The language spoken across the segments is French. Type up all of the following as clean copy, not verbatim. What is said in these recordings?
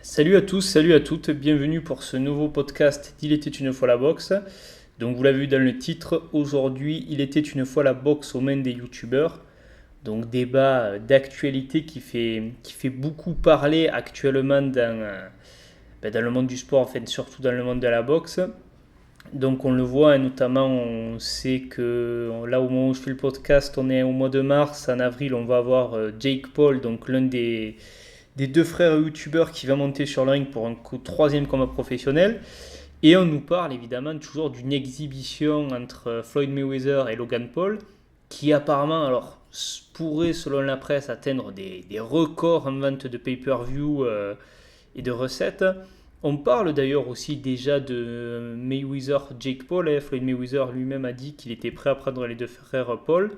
Salut à tous, salut à toutes, bienvenue pour ce nouveau podcast d'Il était une fois la boxe. Donc vous l'avez vu dans le titre, aujourd'hui il était une fois la boxe aux mains des youtubeurs. Donc débat d'actualité qui fait beaucoup parler actuellement dans le monde du sport, enfin surtout dans le monde de la boxe. Donc on le voit, notamment on sait que là au moment où je fais le podcast, on est au mois de mars, en avril on va avoir Jake Paul, donc l'un des deux frères youtubeurs qui va monter sur le ring pour un troisième combat professionnel. Et on nous parle évidemment toujours d'une exhibition entre Floyd Mayweather et Logan Paul, qui apparemment alors pourrait selon la presse atteindre des records en vente de pay-per-view et de recettes. On parle d'ailleurs aussi déjà de Mayweather Jake Paul. Floyd Mayweather lui-même a dit qu'il était prêt à prendre les deux frères Paul.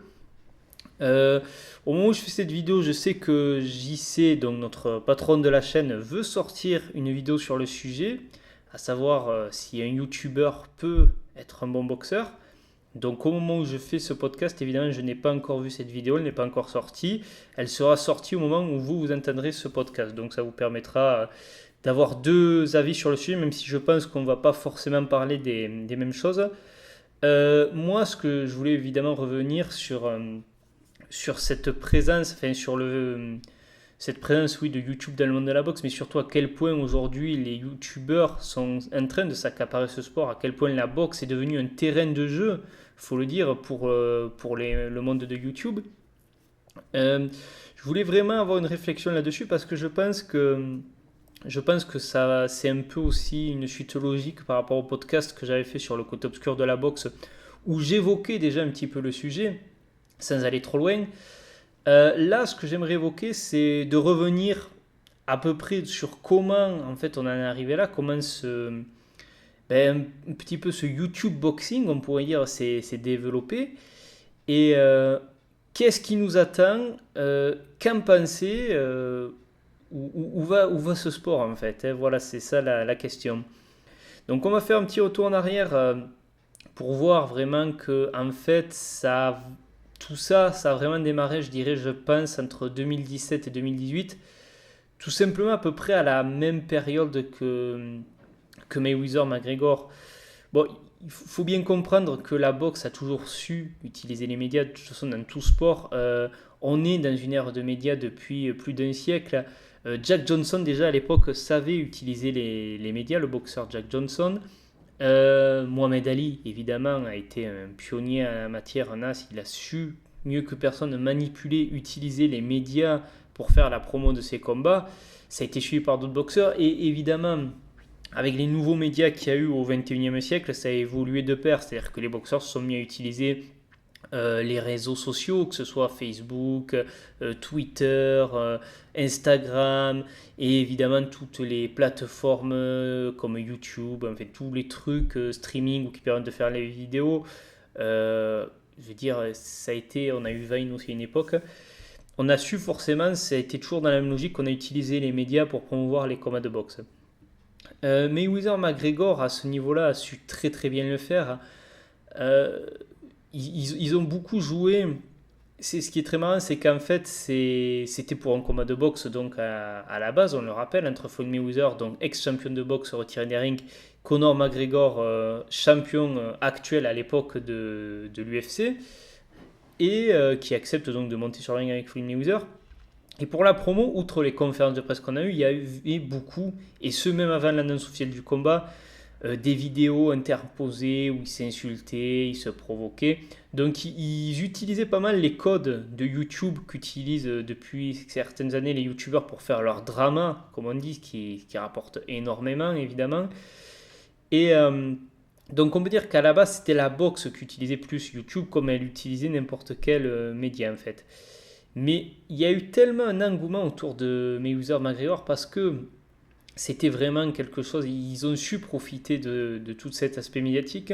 Euh, Au moment où je fais cette vidéo, je sais que JC, donc notre patron de la chaîne, veut sortir une vidéo sur le sujet, à savoir si un YouTuber peut être un bon boxeur. Donc au moment où je fais ce podcast, évidemment, je n'ai pas encore vu cette vidéo, elle n'est pas encore sortie. Elle sera sortie au moment où vous entendrez ce podcast. Donc ça vous permettra d'avoir deux avis sur le sujet, même si je pense qu'on ne va pas forcément parler des mêmes choses. Moi, ce que je voulais évidemment revenir sur cette présence, enfin cette présence oui, de YouTube dans le monde de la boxe, mais surtout à quel point aujourd'hui les YouTubeurs sont en train de s'accaparer ce sport, à quel point la boxe est devenue un terrain de jeu, faut le dire, pour le monde de YouTube. Je voulais vraiment avoir une réflexion là-dessus parce que je pense que ça, c'est un peu aussi une suite logique par rapport au podcast que j'avais fait sur le côté obscur de la boxe, où j'évoquais déjà un petit peu le sujet, sans aller trop loin. Là, ce que j'aimerais évoquer, c'est de revenir à peu près sur comment, en fait, on en est arrivé là, comment un petit peu ce YouTube boxing, on pourrait dire, s'est développé. Et qu'est-ce qui nous attend, qu'en penser, où va ce sport, en fait, hein. Voilà, c'est ça la question. Donc, on va faire un petit retour en arrière pour voir vraiment que, en fait, tout ça, ça a vraiment démarré, je dirais, je pense, entre 2017 et 2018, tout simplement à peu près à la même période que Mayweather-McGregor. Bon, il faut bien comprendre que la boxe a toujours su utiliser les médias, de toute façon, dans tout sport. On est dans une ère de médias depuis plus d'un siècle. Jack Johnson, déjà à l'époque, savait utiliser les médias, le boxeur Jack Johnson. Mohamed Ali, évidemment, a été un pionnier en la matière, un as. Il a su, mieux que personne, manipuler, utiliser les médias pour faire la promo de ses combats. Ça a été suivi par d'autres boxeurs. Et évidemment, avec les nouveaux médias qu'il y a eu au XXIe siècle, ça a évolué de pair. C'est-à-dire que les boxeurs se sont mis à utiliser les réseaux sociaux, que ce soit Facebook, Twitter, Instagram, et évidemment toutes les plateformes comme YouTube, en fait tous les trucs streaming ou qui permettent de faire les vidéos. Je veux dire, ça a été, on a eu Vine aussi à une époque. On a su forcément, ça a été toujours dans la même logique qu'on a utilisé les médias pour promouvoir les combats de boxe. Mayweather McGregor à ce niveau-là a su très très bien le faire. Euh, ils ont beaucoup joué. Ce qui est très marrant, c'est qu'en fait, c'était pour un combat de boxe, donc à la base, on le rappelle, entre Floyd Mayweather, donc ex-champion de boxe retiré des rings, Conor McGregor, champion actuel à l'époque de l'UFC, et qui accepte donc de monter sur le ring avec Floyd Mayweather. Et pour la promo, outre les conférences de presse qu'on a eues, il y a eu beaucoup, et ce même avant l'annonce officielle du combat, des vidéos interposées où ils s'insultaient, ils se provoquaient. Donc ils utilisaient pas mal les codes de YouTube qu'utilisent depuis certaines années les YouTubeurs pour faire leur drama, comme on dit, qui rapporte énormément évidemment. Et donc on peut dire qu'à la base c'était la boxe qu'utilisait plus YouTube comme elle utilisait n'importe quel média en fait. Mais il y a eu tellement un engouement autour de Mayweather McGregor parce que c'était vraiment quelque chose, ils ont su profiter de tout cet aspect médiatique.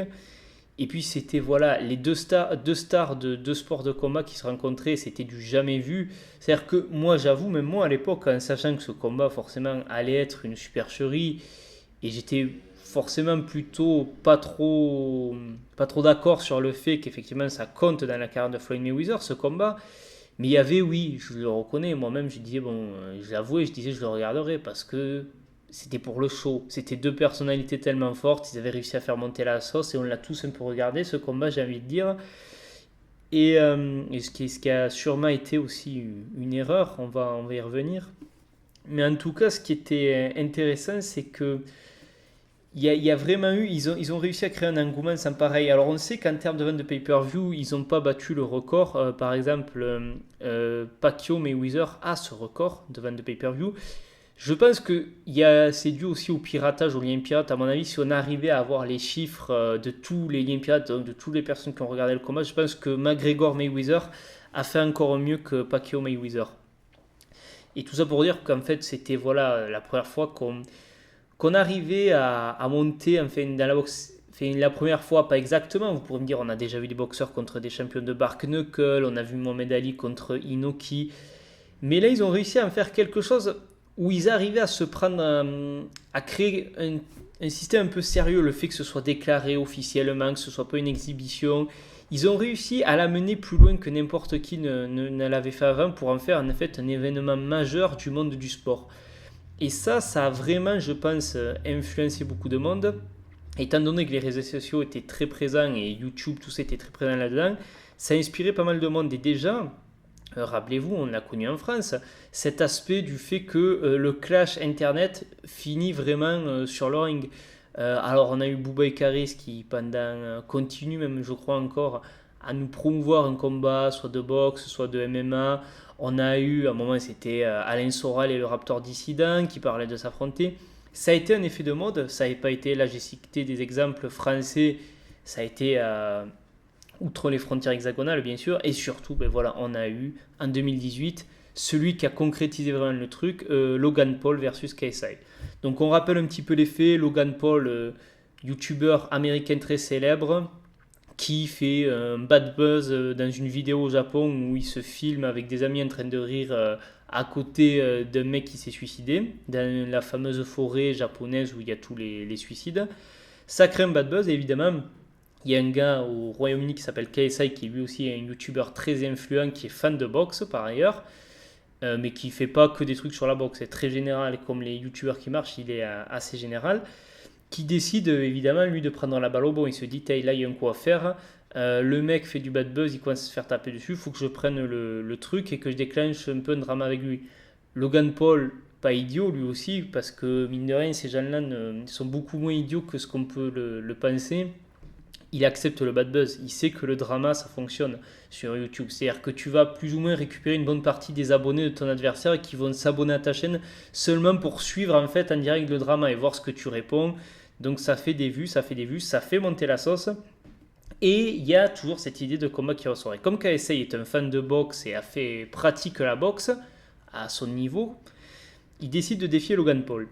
Et puis c'était voilà, les deux stars de deux sports de combat qui se rencontraient, c'était du jamais vu. C'est-à-dire que moi j'avoue, même moi à l'époque, en sachant que ce combat forcément allait être une supercherie, et j'étais forcément plutôt pas trop d'accord sur le fait qu'effectivement ça compte dans la carrière de Floyd Mayweather, ce combat. Mais il y avait, oui, je le reconnais, moi-même je disais, bon, je l'avouais, je disais je le regarderai parce que c'était pour le show. C'était deux personnalités tellement fortes, ils avaient réussi à faire monter la sauce et on l'a tous un peu regardé, ce combat, j'ai envie de dire. Et ce qui a sûrement été aussi une erreur, on va y revenir. Mais en tout cas, ce qui était intéressant, c'est que il y a vraiment eu, ils ont réussi à créer un engouement sans pareil. Alors on sait qu'en termes de vente de pay-per-view, ils n'ont pas battu le record. Par exemple, Pacquiao Mayweather a ce record de vente de pay-per-view. Je pense que c'est dû aussi au piratage, aux liens pirates. À mon avis, si on arrivait à avoir les chiffres de tous les liens pirates, donc de toutes les personnes qui ont regardé le combat, je pense que McGregor Mayweather a fait encore mieux que Pacquiao Mayweather. Et tout ça pour dire qu'en fait, c'était voilà, la première fois qu'on arrivait à monter enfin, dans la boxe. Enfin, la première fois, pas exactement, vous pourrez me dire, on a déjà vu des boxeurs contre des champions de Bark Knuckle, on a vu Mohamed Ali contre Inoki. Mais là, ils ont réussi à en faire quelque chose où ils arrivaient à se prendre, à créer un système un peu sérieux, le fait que ce soit déclaré officiellement, que ce soit pas une exhibition. Ils ont réussi à l'amener plus loin que n'importe qui ne l'avait fait avant pour en faire en fait un événement majeur du monde du sport. Et ça a vraiment, je pense, influencé beaucoup de monde. Étant donné que les réseaux sociaux étaient très présents et YouTube, tout ça était très présent là-dedans, ça a inspiré pas mal de monde. Et déjà, rappelez-vous, on l'a connu en France, cet aspect du fait que le clash Internet finit vraiment sur le ring. Alors on a eu Bouba et Karis qui continue même je crois encore à nous promouvoir un combat soit de boxe, soit de MMA. On a eu à un moment c'était Alain Soral et le Raptor Dissident qui parlaient de s'affronter. Ça a été un effet de mode, ça n'avait pas été, là j'ai cité des exemples français, ça a été outre les frontières hexagonales bien sûr, et surtout ben voilà, on a eu en 2018 celui qui a concrétisé vraiment le truc, Logan Paul versus KSI. Donc on rappelle un petit peu les faits, Logan Paul, youtubeur américain très célèbre, qui fait un bad buzz dans une vidéo au Japon où il se filme avec des amis en train de rire à côté d'un mec qui s'est suicidé, dans la fameuse forêt japonaise où il y a tous les suicides. Ça crée un bad buzz et évidemment, il y a un gars au Royaume-Uni qui s'appelle KSI qui lui aussi est un youtubeur très influent qui est fan de boxe par ailleurs. Mais qui ne fait pas que des trucs sur la boxe, c'est très général, comme les youtubeurs qui marchent, il est assez général, qui décide évidemment lui de prendre la balle au bon, il se dit là il y a un coup à faire, le mec fait du bad buzz, il commence à se faire taper dessus, il faut que je prenne le truc et que je déclenche un peu un drama avec lui. Logan Paul, pas idiot lui aussi, parce que mine de rien ces gens-là sont beaucoup moins idiots que ce qu'on peut le penser. Il accepte le bad buzz, il sait que le drama ça fonctionne sur YouTube, c'est-à-dire que tu vas plus ou moins récupérer une bonne partie des abonnés de ton adversaire qui vont s'abonner à ta chaîne seulement pour suivre en fait en direct le drama et voir ce que tu réponds. Donc ça fait des vues, ça fait monter la sauce. Et il y a toujours cette idée de combat qui ressort. Et comme KSI est un fan de boxe et pratique la boxe à son niveau, il décide de défier Logan Paul.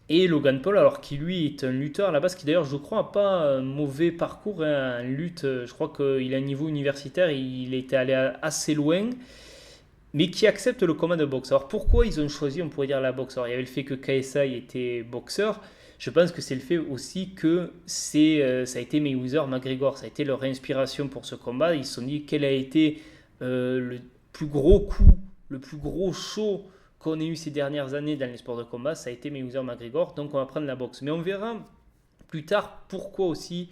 Et Logan Paul, alors qui lui est un lutteur à la base, qui d'ailleurs je crois n'a pas un mauvais parcours en lutte, je crois qu'il a un niveau universitaire, il était allé assez loin, mais qui accepte le combat de boxe. Alors pourquoi ils ont choisi, on pourrait dire, la boxe? Alors il y avait le fait que KSI était boxeur, je pense que c'est le fait aussi que ça a été Mayweather-McGregor, ça a été leur inspiration pour ce combat. Ils se sont dit quel a été le plus gros coup, le plus gros show qu'on ait eu ces dernières années dans les sports de combat, ça a été Mayweather-McGregor, donc on va prendre la boxe. Mais on verra plus tard pourquoi aussi,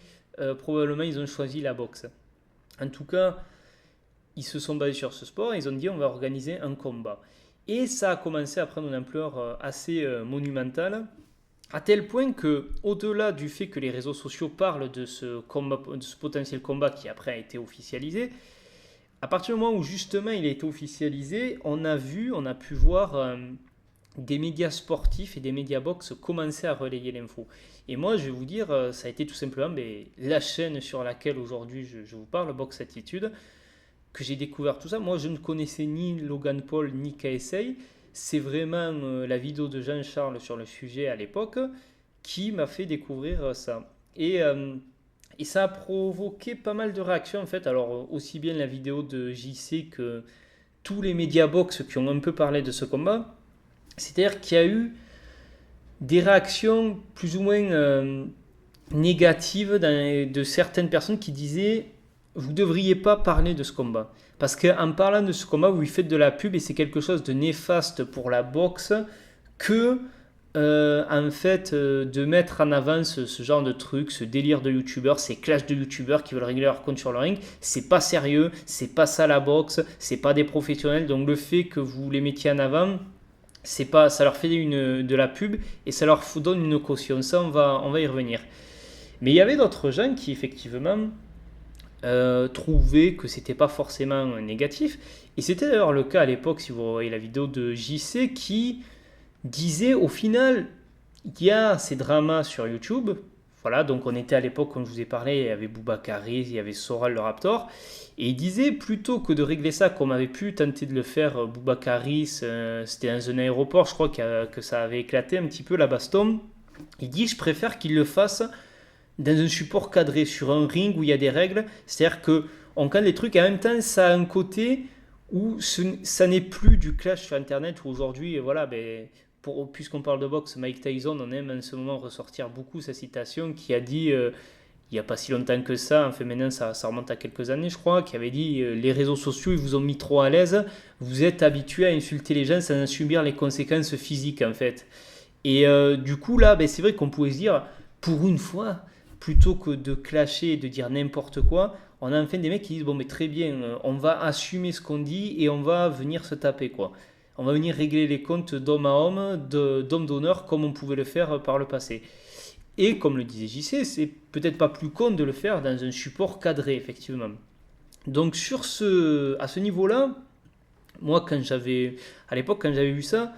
probablement, ils ont choisi la boxe. En tout cas, ils se sont basés sur ce sport et ils ont dit on va organiser un combat. Et ça a commencé à prendre une ampleur assez monumentale, à tel point que, au-delà du fait que les réseaux sociaux parlent de ce potentiel combat qui après a été officialisé, à partir du moment où justement il a été officialisé, on a pu voir des médias sportifs et des médias box commencer à relayer l'info. Et moi, je vais vous dire, ça a été tout simplement la chaîne sur laquelle aujourd'hui je vous parle, Box Attitude, que j'ai découvert tout ça. Moi, je ne connaissais ni Logan Paul ni KSI. C'est vraiment la vidéo de Jean-Charles sur le sujet à l'époque qui m'a fait découvrir ça. Et ça a provoqué pas mal de réactions en fait. Alors aussi bien la vidéo de JC que tous les médias box qui ont un peu parlé de ce combat. C'est-à-dire qu'il y a eu des réactions plus ou moins négatives de certaines personnes qui disaient vous ne devriez pas parler de ce combat. Parce qu'en parlant de ce combat, vous lui faites de la pub et c'est quelque chose de néfaste pour la boxe que en fait, de mettre en avant ce genre de truc, ce délire de youtubeurs, ces clashs de youtubeurs qui veulent régler leur compte sur le ring. C'est pas sérieux, c'est pas ça la boxe, c'est pas des professionnels. Donc le fait que vous les mettiez en avant, c'est pas, ça leur fait de la pub et ça leur donne une caution. Ça, on va y revenir. Mais il y avait d'autres gens qui effectivement trouvaient que c'était pas forcément négatif. Et c'était d'ailleurs le cas à l'époque, si vous voyez la vidéo de JC, qui disait au final, il y a ces dramas sur YouTube. Voilà, donc on était à l'époque, comme je vous ai parlé, il y avait Boubacaris, il y avait Soral le Raptor. Et il disait, plutôt que de régler ça comme avait pu tenter de le faire Boubacaris, c'était dans un aéroport, je crois que ça avait éclaté un petit peu la baston. Il dit, je préfère qu'il le fasse dans un support cadré, sur un ring où il y a des règles. C'est-à-dire qu'on cadre les trucs et en même temps, ça a un côté où ça n'est plus du clash sur Internet, où aujourd'hui, voilà, ben, puisqu'on parle de boxe, Mike Tyson, on aime en ce moment ressortir beaucoup sa citation qui a dit, il n'y a pas si longtemps que ça, enfin maintenant ça remonte à quelques années je crois, qui avait dit les réseaux sociaux ils vous ont mis trop à l'aise, vous êtes habitué à insulter les gens sans en subir les conséquences physiques en fait. Et du coup là, ben, c'est vrai qu'on pouvait se dire, pour une fois, plutôt que de clasher et de dire n'importe quoi, on a enfin des mecs qui disent bon mais très bien, on va assumer ce qu'on dit et on va venir se taper quoi. On va venir régler les comptes d'homme à homme, d'homme d'honneur comme on pouvait le faire par le passé. Et comme le disait JC, c'est peut-être pas plus con de le faire dans un support cadré effectivement. Donc à ce niveau-là, moi à l'époque quand j'avais vu ça,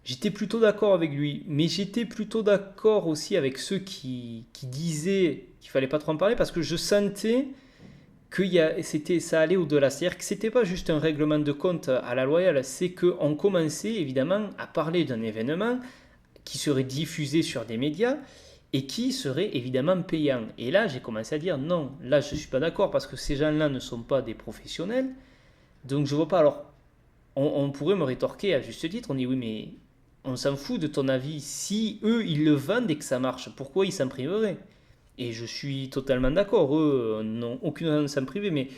j'étais plutôt d'accord avec lui, mais j'étais plutôt d'accord aussi avec ceux qui disaient qu'il fallait pas trop en parler parce que je sentais que ça allait au-delà. C'est-à-dire que c'était pas juste un règlement de compte à la loyale, c'est qu'on commençait évidemment à parler d'un événement qui serait diffusé sur des médias et qui serait évidemment payant. Et là, j'ai commencé à dire non, là je suis pas d'accord parce que ces gens-là ne sont pas des professionnels, donc je vois pas. Alors, on pourrait me rétorquer à juste titre, on dit oui mais on s'en fout de ton avis. Si eux, ils le vendent et que ça marche, pourquoi ils s'en priveraient? Et je suis totalement d'accord, eux n'ont aucune raison de s'en priver. Mais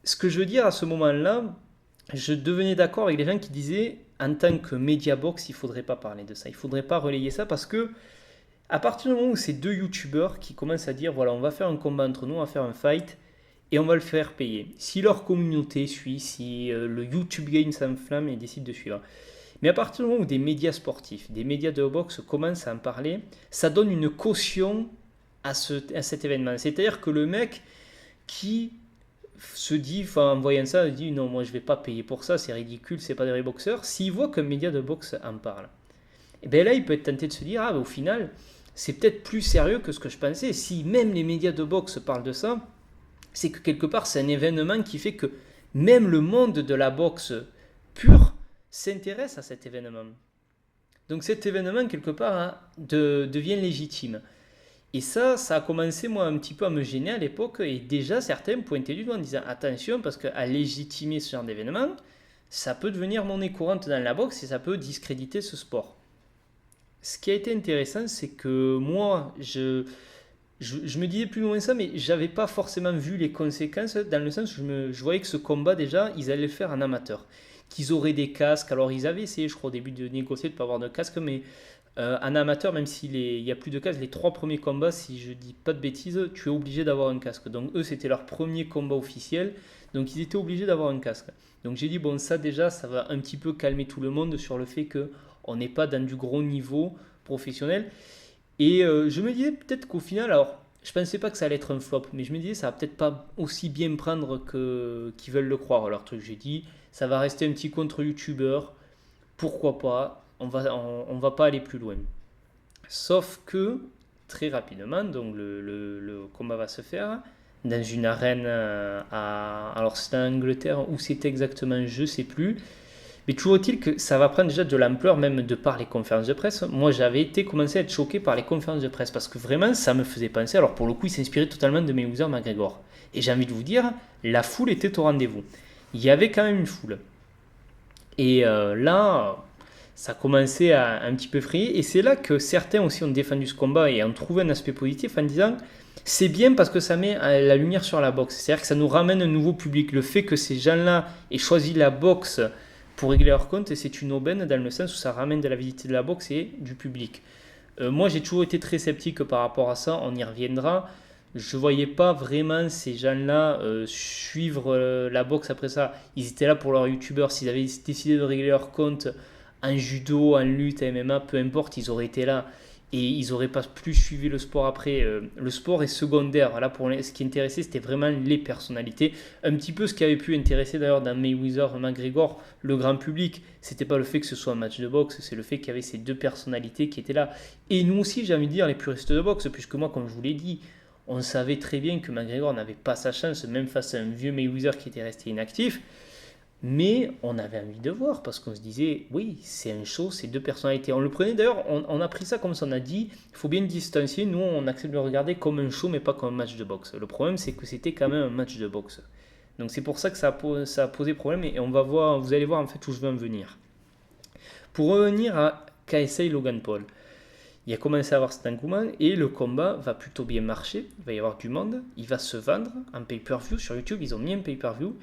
ce que je veux dire à ce moment-là, je devenais d'accord avec les gens qui disaient, en tant que Mediabox, il ne faudrait pas parler de ça. Il ne faudrait pas relayer ça parce que, à partir du moment où c'est deux youtubeurs qui commencent à dire, voilà, on va faire un combat entre nous, on va faire un fight, et on va le faire payer. Si leur communauté suit, si le YouTube Game s'enflamme et décide de suivre. Mais à partir du moment où des médias sportifs, des médias de boxe commencent à en parler, ça donne une caution à cet événement. C'est-à-dire que le mec qui se dit, enfin, en voyant ça, il dit non, moi je vais pas payer pour ça, c'est ridicule, c'est pas des vrais boxeurs. S'il voit qu'un média de boxe en parle, et bien là il peut être tenté de se dire, ah ben, au final, c'est peut-être plus sérieux que ce que je pensais. Si même les médias de boxe parlent de ça, c'est que quelque part c'est un événement qui fait que même le monde de la boxe pure s'intéresse à cet événement. Donc cet événement, quelque part, hein, devient légitime. Et ça a commencé, moi, un petit peu à me gêner à l'époque, et déjà certains pointaient du doigt en disant attention, parce qu'à légitimer ce genre d'événement, ça peut devenir monnaie courante dans la boxe et ça peut discréditer ce sport. Ce qui a été intéressant, c'est que moi, je me disais plus ou moins ça, mais j'avais pas forcément vu les conséquences, dans le sens où je voyais que ce combat, déjà, ils allaient le faire en amateur. Qu'ils auraient des casques, alors ils avaient essayé, je crois, au début de négocier de ne pas avoir de casque, mais en amateur, même s'il n'y a plus de casque, les trois premiers combats, si je dis pas de bêtises, tu es obligé d'avoir un casque. Donc eux, c'était leur premier combat officiel, donc ils étaient obligés d'avoir un casque. Donc j'ai dit, bon, ça déjà, ça va un petit peu calmer tout le monde sur le fait qu'on n'est pas dans du gros niveau professionnel. Et je me disais peut-être qu'au final, alors je pensais pas que ça allait être un flop, mais je me disais ça va peut-être pas aussi bien prendre qu'ils veulent le croire. Alors truc, j'ai dit, ça va rester un petit contre youtubeur, pourquoi pas, on va pas aller plus loin. Sauf que très rapidement, donc le combat va se faire dans une arène alors c'était en Angleterre où c'était exactement, je sais plus. Mais toujours est-il que ça va prendre déjà de l'ampleur, même de par les conférences de presse. Moi, j'avais commencé à être choqué par les conférences de presse parce que vraiment, ça me faisait penser. Alors, pour le coup, il s'inspirait totalement de Mayweather McGregor. Et j'ai envie de vous dire, la foule était au rendez-vous. Il y avait quand même une foule. Et là, ça commençait à un petit peu frayer. Et c'est là que certains aussi ont défendu ce combat et ont trouvé un aspect positif en disant c'est bien parce que ça met la lumière sur la boxe. C'est-à-dire que ça nous ramène un nouveau public. Le fait que ces gens-là aient choisi la boxe pour régler leur compte, c'est une aubaine dans le sens où ça ramène de la visibilité de la boxe et du public. Moi, j'ai toujours été très sceptique par rapport à ça, on y reviendra. Je voyais pas vraiment ces gens-là suivre la boxe après ça. Ils étaient là pour leur youtubeur. S'ils avaient décidé de régler leur compte en judo, en lutte, en MMA, peu importe, ils auraient été là. Et ils n'auraient pas plus suivi le sport après. Le sport est secondaire. Là, ce qui intéressait, c'était vraiment les personnalités. Un petit peu ce qui avait pu intéresser d'ailleurs dans Mayweather, McGregor, le grand public. C'était pas le fait que ce soit un match de boxe, c'est le fait qu'il y avait ces deux personnalités qui étaient là. Et nous aussi, j'ai envie de dire, les puristes de boxe, puisque moi, comme je vous l'ai dit, on savait très bien que McGregor n'avait pas sa chance, même face à un vieux Mayweather qui était resté inactif. Mais on avait envie de voir parce qu'on se disait, oui, c'est un show, c'est deux personnalités. On le prenait d'ailleurs, on a pris ça comme ça, on a dit, il faut bien distancier. Nous, on accepte de le regarder comme un show, mais pas comme un match de boxe. Le problème, c'est que c'était quand même un match de boxe. Donc c'est pour ça que ça a posé problème et on va voir, vous allez voir en fait où je veux en venir. Pour revenir à KSI Logan Paul, il a commencé à avoir cet engouement et le combat va plutôt bien marcher. Il va y avoir du monde, il va se vendre en pay-per-view sur YouTube. Ils ont mis un pay-per-view.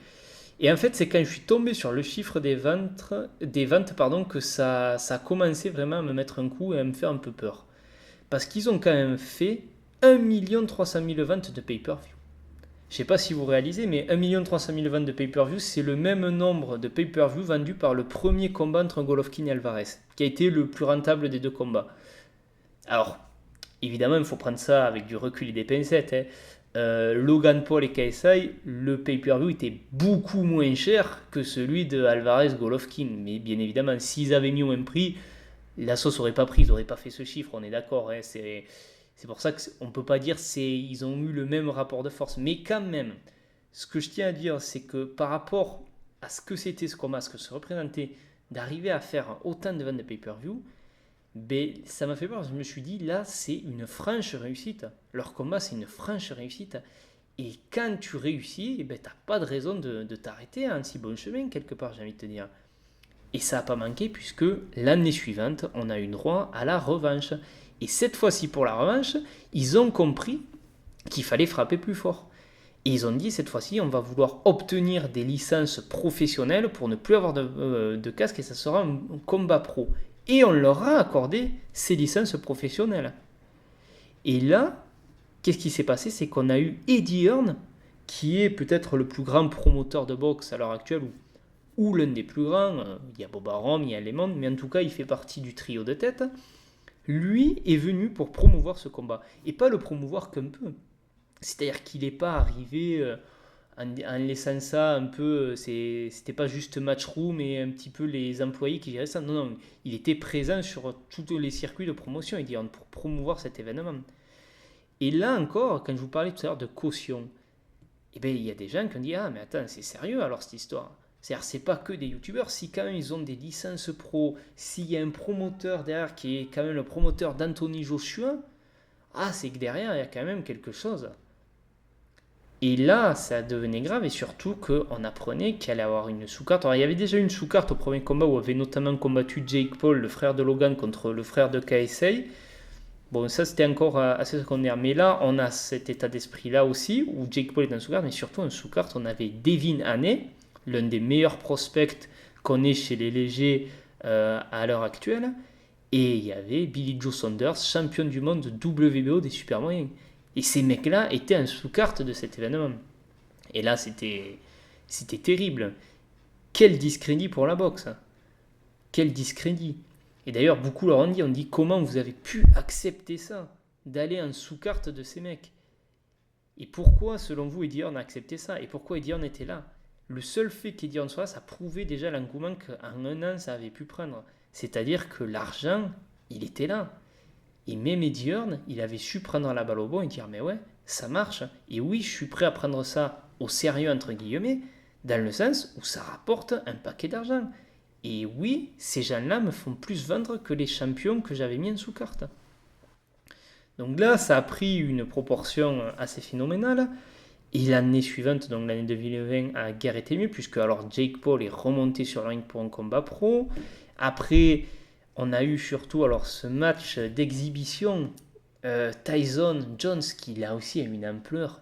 Et en fait, c'est quand je suis tombé sur le chiffre des ventes que ça a commencé vraiment à me mettre un coup et à me faire un peu peur. Parce qu'ils ont quand même fait 1 300 000 ventes de pay-per-view. Je ne sais pas si vous réalisez, mais 1 300 000 ventes de pay-per-view, c'est le même nombre de pay-per-view vendus par le premier combat entre Golovkin et Alvarez, qui a été le plus rentable des deux combats. Alors, évidemment, il faut prendre ça avec du recul et des pincettes. Logan Paul et KSI, le pay-per-view était beaucoup moins cher que celui de Alvarez-Golovkin. Mais bien évidemment, s'ils avaient mis au même prix, la sauce n'aurait pas pris, ils n'auraient pas fait ce chiffre, on est d'accord. C'est pour ça qu'on ne peut pas dire qu'ils ont eu le même rapport de force. Mais quand même, ce que je tiens à dire, c'est que par rapport à ce que c'était ce combat, ce que se représentait, d'arriver à faire autant de ventes de pay-per-view, ben, ça m'a fait peur. Je me suis dit, là, c'est une franche réussite. Leur combat, c'est une franche réussite. Et quand tu réussis, eh ben, tu n'as pas de raison de t'arrêter à un si bon chemin, quelque part, j'ai envie de te dire. Et ça n'a pas manqué, puisque l'année suivante, on a eu droit à la revanche. Et cette fois-ci, pour la revanche, ils ont compris qu'il fallait frapper plus fort. Et ils ont dit, cette fois-ci, on va vouloir obtenir des licences professionnelles pour ne plus avoir de casque, et ça sera un combat pro. Et on leur a accordé ces licences professionnelles. Et là, qu'est-ce qui s'est passé? C'est qu'on a eu Eddie Hearn, qui est peut-être le plus grand promoteur de boxe à l'heure actuelle, ou l'un des plus grands. Il y a Bob Arum, il y a Lemon, mais en tout cas, il fait partie du trio de tête. Lui est venu pour promouvoir ce combat. Et pas le promouvoir qu'un peu. C'est-à-dire qu'il n'est pas arrivé en laissant ça un peu, c'était pas juste Matchroom et un petit peu les employés qui géraient ça. Non, non, il était présent sur tous les circuits de promotion pour promouvoir cet événement. Et là encore, quand je vous parlais tout à l'heure de caution, eh bien, il y a des gens qui ont dit, ah mais attends, c'est sérieux alors cette histoire. C'est-à-dire, c'est pas que des youtubeurs, si quand même ils ont des licences pro, s'il y a un promoteur derrière qui est quand même le promoteur d'Anthony Joshua, ah c'est que derrière il y a quand même quelque chose. Et là, ça devenait grave, et surtout qu'on apprenait qu'il allait avoir une sous-carte. Alors, il y avait déjà une sous-carte au premier combat où avait notamment combattu Jake Paul, le frère de Logan, contre le frère de KSI. Bon, ça c'était encore assez secondaire. Mais là, on a cet état d'esprit-là aussi, où Jake Paul est en sous-carte, mais surtout en sous-carte, on avait Devin Haney, l'un des meilleurs prospects qu'on ait chez les légers à l'heure actuelle. Et il y avait Billy Joe Saunders, champion du monde de WBO des super moyens. Et ces mecs-là étaient en sous-carte de cet événement. Et là, c'était terrible. Quel discrédit pour la boxe. Quel discrédit. Et d'ailleurs, beaucoup leur ont dit comment vous avez pu accepter ça, d'aller en sous-carte de ces mecs. Et pourquoi, selon vous, Eddie Hearn a accepté ça? Et pourquoi Eddie Hearn était là? Le seul fait qu'Eddie Hearn soit là, ça prouvait déjà l'engouement qu'en un an, ça avait pu prendre. C'est-à-dire que l'argent, il était là. Et même Eddie Hearn, il avait su prendre la balle au bon et dire mais ouais, ça marche. Et oui, je suis prêt à prendre ça au sérieux, entre guillemets, dans le sens où ça rapporte un paquet d'argent. Et oui, ces gens-là me font plus vendre que les champions que j'avais mis en sous-carte. Donc là, ça a pris une proportion assez phénoménale. Et l'année suivante, donc l'année 2020, a guère été mieux, puisque alors Jake Paul est remonté sur le ring pour un combat pro. Après, on a eu surtout alors ce match d'exhibition Tyson Jones qui là aussi a une ampleur.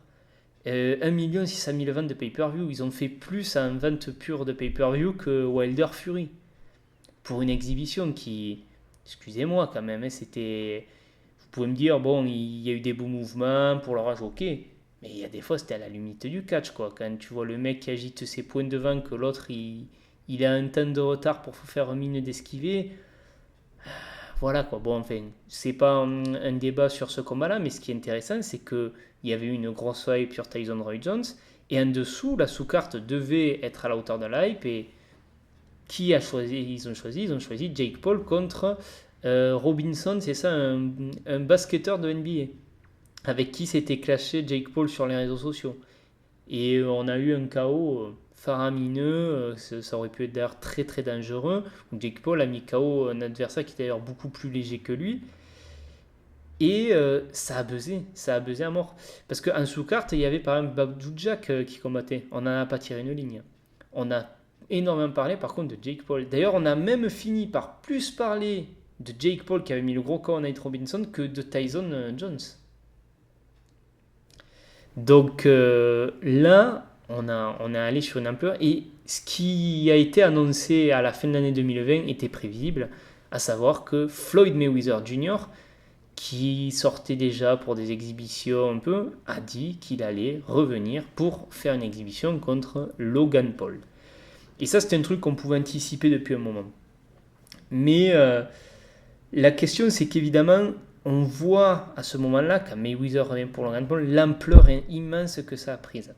1 600 000 ventes de pay-per-view. Ils ont fait plus en vente pure de pay-per-view que Wilder Fury. Pour une exhibition qui, excusez-moi quand même, c'était... Vous pouvez me dire, bon, il y a eu des beaux mouvements pour leur âge, ok. Mais il y a des fois, c'était à la limite du catch, quoi. Quand tu vois le mec qui agite ses points devant, que l'autre, il a un temps de retard pour faire mine d'esquiver. Voilà, quoi. Bon, enfin, c'est pas un débat sur ce combat-là, mais ce qui est intéressant, c'est qu'il y avait eu une grosse hype sur Tyson Roy Jones, et en dessous, la sous-carte devait être à la hauteur de la hype, et qui a choisi Ils ont choisi Jake Paul contre Robinson, c'est ça, un basketteur de NBA, avec qui s'était clashé Jake Paul sur les réseaux sociaux. Et on a eu un KO faramineux, ça aurait pu être d'ailleurs très très dangereux. Jake Paul a mis KO un adversaire qui était d'ailleurs beaucoup plus léger que lui. Et ça a buzzé à mort. Parce qu'en sous-carte, il y avait par exemple Babdou Jack qui combattait. On n'en a pas tiré une ligne. On a énormément parlé par contre de Jake Paul. D'ailleurs, on a même fini par plus parler de Jake Paul qui avait mis le gros KO à Nate Robinson que de Tyson Jones. Donc là, on est allé sur une ampleur. Et ce qui a été annoncé à la fin de l'année 2020 était prévisible, à savoir que Floyd Mayweather Jr., qui sortait déjà pour des exhibitions un peu, a dit qu'il allait revenir pour faire une exhibition contre Logan Paul. Et ça, c'était un truc qu'on pouvait anticiper depuis un moment. Mais la question, c'est qu'évidemment, on voit à ce moment-là, quand Mayweather revient pour Logan Paul, l'ampleur immense que ça a prise.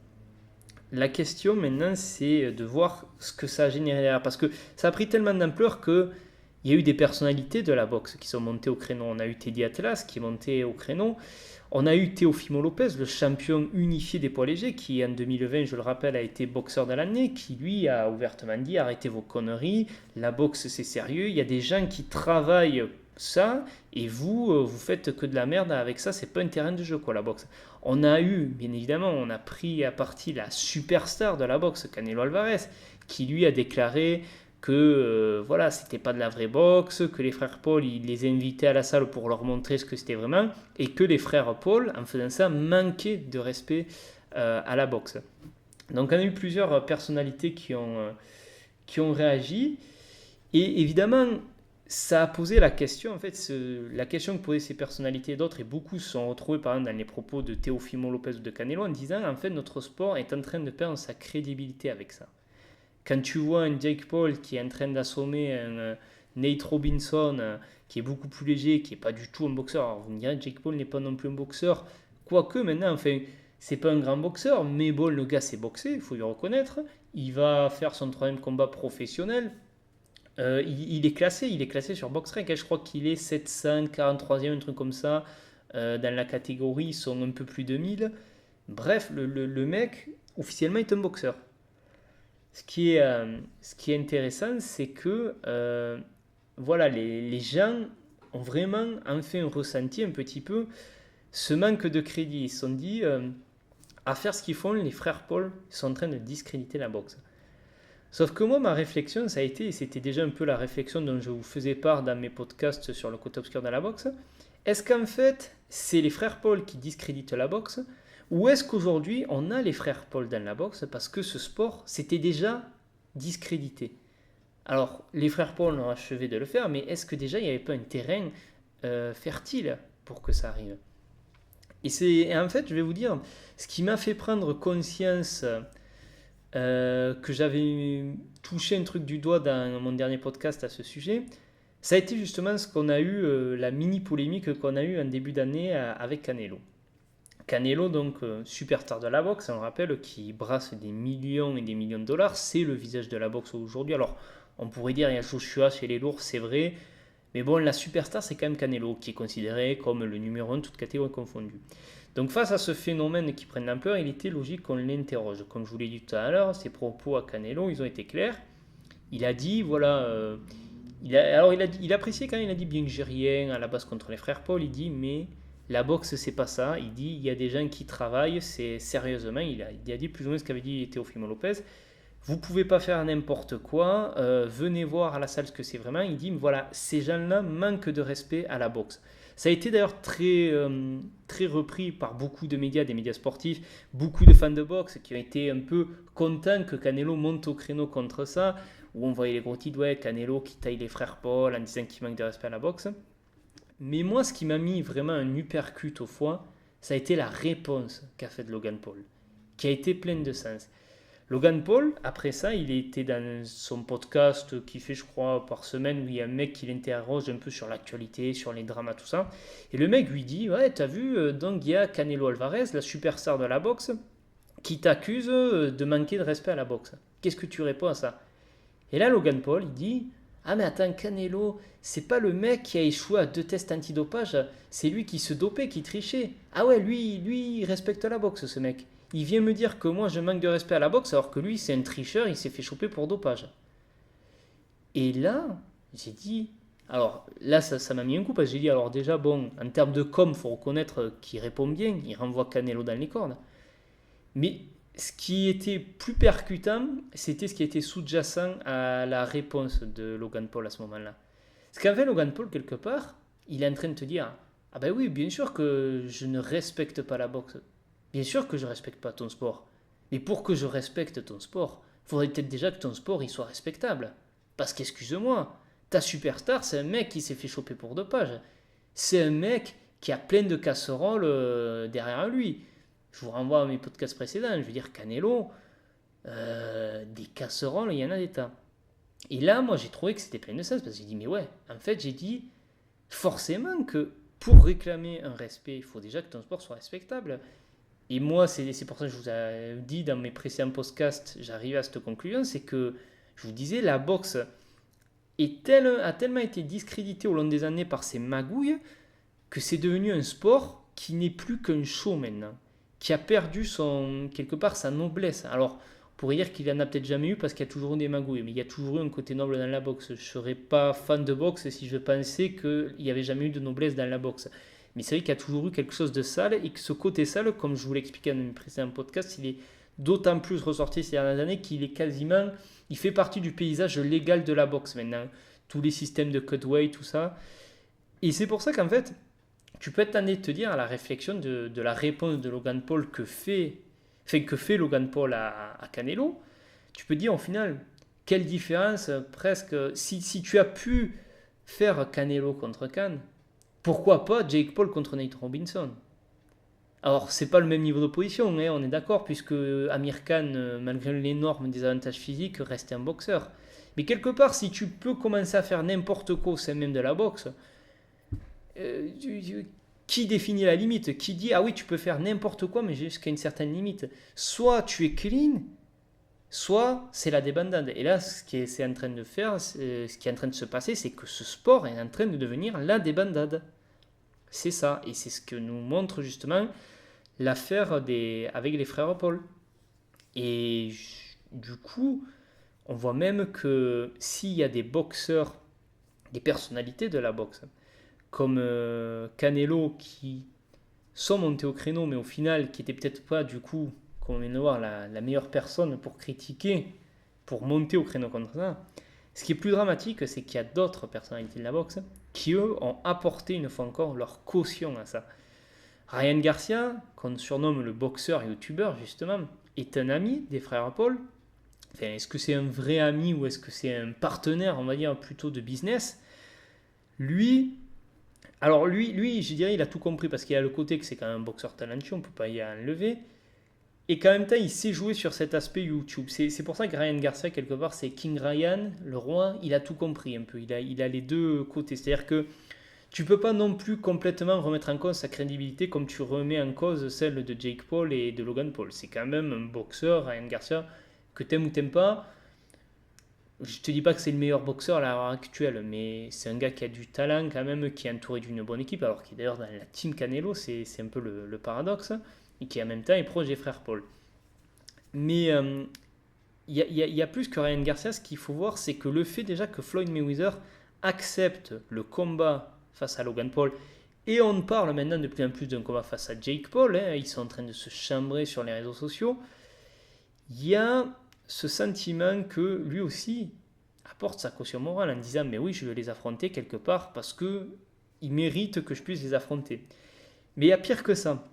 La question maintenant, c'est de voir ce que ça a généré derrière. Parce que ça a pris tellement d'ampleur que il y a eu des personnalités de la boxe qui sont montées au créneau. On a eu Teddy Atlas qui est monté au créneau. On a eu Teofimo Lopez, le champion unifié des poids légers, qui en 2020, je le rappelle, a été boxeur de l'année, qui lui a ouvertement dit arrêtez vos conneries, la boxe c'est sérieux, il y a des gens qui travaillent ça, et vous faites que de la merde avec ça, c'est pas un terrain de jeu quoi la boxe. On a eu, bien évidemment, on a pris à partie la superstar de la boxe, Canelo Alvarez, qui lui a déclaré que voilà, c'était pas de la vraie boxe, que les frères Paul, ils les invitaient à la salle pour leur montrer ce que c'était vraiment, et que les frères Paul, en faisant ça, manquaient de respect à la boxe. Donc on a eu plusieurs personnalités qui ont réagi, et évidemment, ça a posé la question, en fait, la question que posaient ces personnalités et d'autres, et beaucoup se sont retrouvés par exemple dans les propos de Teofimo Lopez ou de Canelo, en disant, en fait, notre sport est en train de perdre sa crédibilité avec ça. Quand tu vois un Jake Paul qui est en train d'assommer un Nate Robinson qui est beaucoup plus léger, qui n'est pas du tout un boxeur. Alors vous me direz, Jake Paul n'est pas non plus un boxeur. Quoique maintenant, enfin, c'est pas un grand boxeur, mais bon, le gars s'est boxé, il faut lui reconnaître. Il va faire son troisième combat professionnel. Il est classé sur BoxRec. Je crois qu'il est 743e, un truc comme ça. Dans la catégorie, ils sont un peu plus de 1000. Bref, le mec, officiellement, est un boxeur. Ce qui est intéressant, c'est que voilà, les gens ont vraiment enfin ressenti un petit peu ce manque de crédit. Ils se sont dit, à faire ce qu'ils font, les frères Paul sont en train de discréditer la boxe. Sauf que moi, ma réflexion, ça a été, et c'était déjà un peu la réflexion dont je vous faisais part dans mes podcasts sur le côté obscur de la boxe, est-ce qu'en fait, c'est les frères Paul qui discréditent la boxe, ou est-ce qu'aujourd'hui, on a les frères Paul dans la boxe parce que ce sport s'était déjà discrédité? Alors, les frères Paul ont achevé de le faire, mais est-ce que déjà, il n'y avait pas un terrain fertile pour que ça arrive? Et en fait, je vais vous dire, ce qui m'a fait prendre conscience que j'avais touché un truc du doigt dans mon dernier podcast à ce sujet, ça a été justement ce qu'on a eu, la mini-polémique qu'on a eue en début d'année avec Canelo. Canelo, donc superstar de la boxe, on le rappelle, qui brasse des millions et des millions de dollars, c'est le visage de la boxe aujourd'hui. Alors, on pourrait dire, il y a Joshua chez les lourds, c'est vrai, mais bon, la superstar, c'est quand même Canelo, qui est considéré comme le numéro 1, toute catégorie confondue. Donc, face à ce phénomène qui prend l'ampleur, il était logique qu'on l'interroge. Comme je vous l'ai dit tout à l'heure, ses propos à Canelo, ils ont été clairs. Il a dit, voilà, il appréciait quand il a dit bien que j'ai rien à la base contre les frères Paul, il dit, mais la boxe, c'est pas ça. Il dit, il y a des gens qui travaillent, c'est sérieusement. Il a dit plus ou moins ce qu'avait dit Teofimo Lopez. vous pouvez pas faire n'importe quoi, venez voir à la salle ce que c'est vraiment. Il dit, voilà, ces gens-là manquent de respect à la boxe. Ça a été d'ailleurs très repris par beaucoup de médias, des médias sportifs, beaucoup de fans de boxe qui ont été un peu contents que Canelo monte au créneau contre ça, où on voyait les gros titres, ouais, Canelo qui taille les frères Paul en disant qu'il manque de respect à la boxe. Mais moi, ce qui m'a mis vraiment un uppercut au foie, ça a été la réponse qu'a faite Logan Paul, qui a été pleine de sens. Logan Paul, après ça, il était dans son podcast qui fait, je crois, par semaine, où il y a un mec qui l'interroge un peu sur l'actualité, sur les dramas, tout ça. Et le mec lui dit, ouais, t'as vu, donc il y a Canelo Alvarez, la superstar de la boxe, qui t'accuse de manquer de respect à la boxe. Qu'est-ce que tu réponds à ça? Et là, Logan Paul, il dit, ah mais attends, Canelo, c'est pas le mec qui a échoué à 2 tests antidopage, c'est lui qui se dopait, qui trichait. Ah ouais, lui, il respecte la boxe, ce mec. Il vient me dire que moi je manque de respect à la boxe alors que lui c'est un tricheur, il s'est fait choper pour dopage. Et là, j'ai dit, alors là ça m'a mis un coup parce que j'ai dit, alors déjà bon, en termes de com, faut reconnaître qu'il répond bien, il renvoie Canelo dans les cordes. Mais ce qui était plus percutant, c'était ce qui était sous-jacent à la réponse de Logan Paul à ce moment-là. Parce qu'en fait, Logan Paul, quelque part, il est en train de te dire, ah ben oui, bien sûr que je ne respecte pas la boxe. Bien sûr que je ne respecte pas ton sport. Mais pour que je respecte ton sport, il faudrait peut-être déjà que ton sport il soit respectable. Parce qu'excuse-moi, ta superstar, c'est un mec qui s'est fait choper pour dopage. C'est un mec qui a plein de casseroles derrière lui. Je vous renvoie à mes podcasts précédents. Je veux dire, Canelo, des casseroles, il y en a des tas. Et là, moi, j'ai trouvé que c'était plein de sens parce que j'ai dit, mais ouais, en fait, j'ai dit forcément que pour réclamer un respect, il faut déjà que ton sport soit respectable. Et moi, c'est pour ça que je vous ai dit dans mes précédents podcasts, j'arrive à cette conclusion, c'est que je vous disais, la boxe a tellement été discréditée au long des années par ces magouilles que c'est devenu un sport qui n'est plus qu'un show maintenant, qui a perdu quelque part sa noblesse. Alors, on pourrait dire qu'il en a peut-être jamais eu parce qu'il y a toujours eu des magouilles, mais il y a toujours eu un côté noble dans la boxe. Je ne serais pas fan de boxe si je pensais qu'il n'y avait jamais eu de noblesse dans la boxe. Mais c'est vrai qu'il y a toujours eu quelque chose de sale et que ce côté sale, comme je vous l'expliquais dans mes précédents podcasts, il est d'autant plus ressorti ces dernières années qu'il est quasiment, il fait partie du paysage légal de la boxe maintenant. Tous les systèmes de cutway, tout ça. Et c'est pour ça qu'en fait, tu peux être tenté de te dire à la réflexion de la réponse de Logan Paul que fait Logan Paul à Canelo, tu peux dire au final, quelle différence presque, si tu as pu faire Canelo contre Cannes, pourquoi pas Jake Paul contre Nate Robinson? Alors, c'est pas le même niveau d'opposition, hein, on est d'accord, puisque Amir Khan, malgré l'énorme désavantage physique, reste un boxeur. Mais quelque part, si tu peux commencer à faire n'importe quoi au sein même de la boxe, euh, qui définit la limite? Qui dit, ah oui, tu peux faire n'importe quoi, mais jusqu'à une certaine limite? Soit tu es clean, soit c'est la débandade. Et là, ce qui est en train de faire, ce qui est en train de se passer, c'est que ce sport est en train de devenir la débandade. C'est ça, et c'est ce que nous montre justement l'affaire avec les frères Paul. Et du coup, on voit même que s'il y a des boxeurs, des personnalités de la boxe, comme Canelo, qui sont montés au créneau, mais au final, qui n'étaient peut-être pas, du coup, comme on vient de voir, la meilleure personne pour critiquer, pour monter au créneau contre ça. Ce qui est plus dramatique, c'est qu'il y a d'autres personnalités de la boxe qui, eux, ont apporté une fois encore leur caution à ça. Ryan Garcia, qu'on surnomme le boxeur youtubeur justement, est un ami des frères Paul. Enfin, est-ce que c'est un vrai ami ou est-ce que c'est un partenaire, on va dire, plutôt de business? Lui, je dirais, il a tout compris parce qu'il a le côté que c'est quand même un boxeur talentueux, on ne peut pas y enlever. Et qu'en même temps, il sait jouer sur cet aspect YouTube. C'est pour ça que Ryan Garcia, quelque part, c'est King Ryan, le roi, il a tout compris un peu. Il a les deux côtés. C'est-à-dire que tu peux pas non plus complètement remettre en cause sa crédibilité comme tu remets en cause celle de Jake Paul et de Logan Paul. C'est quand même un boxeur, Ryan Garcia, que t'aimes ou t'aimes pas. Je te dis pas que c'est le meilleur boxeur à l'heure actuelle, mais c'est un gars qui a du talent quand même, qui est entouré d'une bonne équipe, alors qu'il est d'ailleurs dans la team Canelo, c'est un peu le paradoxe, et qui en même temps est proche des frères Paul. Mais y a plus que Ryan Garcia, ce qu'il faut voir, c'est que le fait déjà que Floyd Mayweather accepte le combat face à Logan Paul, et on parle maintenant de plus en plus d'un combat face à Jake Paul, hein, ils sont en train de se chambrer sur les réseaux sociaux, il y a ce sentiment que lui aussi apporte sa caution morale en disant mais oui, je vais les affronter quelque part parce que ils méritent que je puisse les affronter. Mais il y a pire que ça.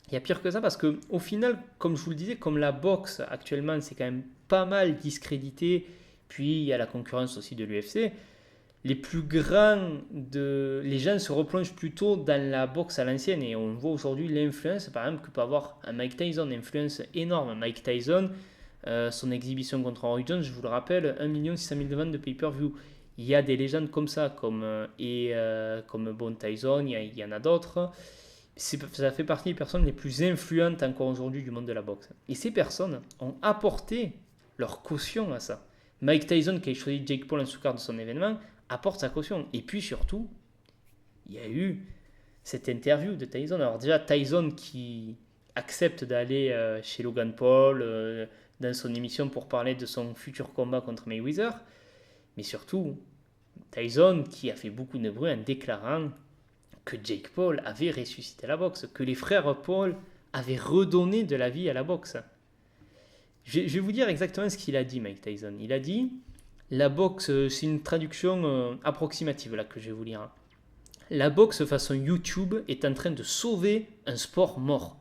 Il y a pire que ça parce que au final, comme je vous le disais, comme la boxe actuellement c'est quand même pas mal discrédité, puis il y a la concurrence aussi de l'UFC, les gens se replongent plutôt dans la boxe à l'ancienne et on voit aujourd'hui l'influence par exemple que peut avoir un Mike Tyson, une influence énorme. Mike Tyson, son exhibition contre Roy Jones, je vous le rappelle, 1 600 000 de ventes de pay-per-view. Il y a des légendes comme ça, comme Bon Tyson, il y en a d'autres. Ça fait partie des personnes les plus influentes encore aujourd'hui du monde de la boxe. Et ces personnes ont apporté leur caution à ça. Mike Tyson, qui a choisi Jake Paul en sous-carte de son événement, apporte sa caution. Et puis surtout, il y a eu cette interview de Tyson. Alors déjà, Tyson qui accepte d'aller chez Logan Paul dans son émission pour parler de son futur combat contre Mayweather. Mais surtout, Tyson qui a fait beaucoup de bruit en déclarant que Jake Paul avait ressuscité la boxe, que les frères Paul avaient redonné de la vie à la boxe. Je vais vous dire exactement ce qu'il a dit, Mike Tyson. Il a dit, la boxe, c'est une traduction approximative là que je vais vous lire. La boxe façon YouTube est en train de sauver un sport mort.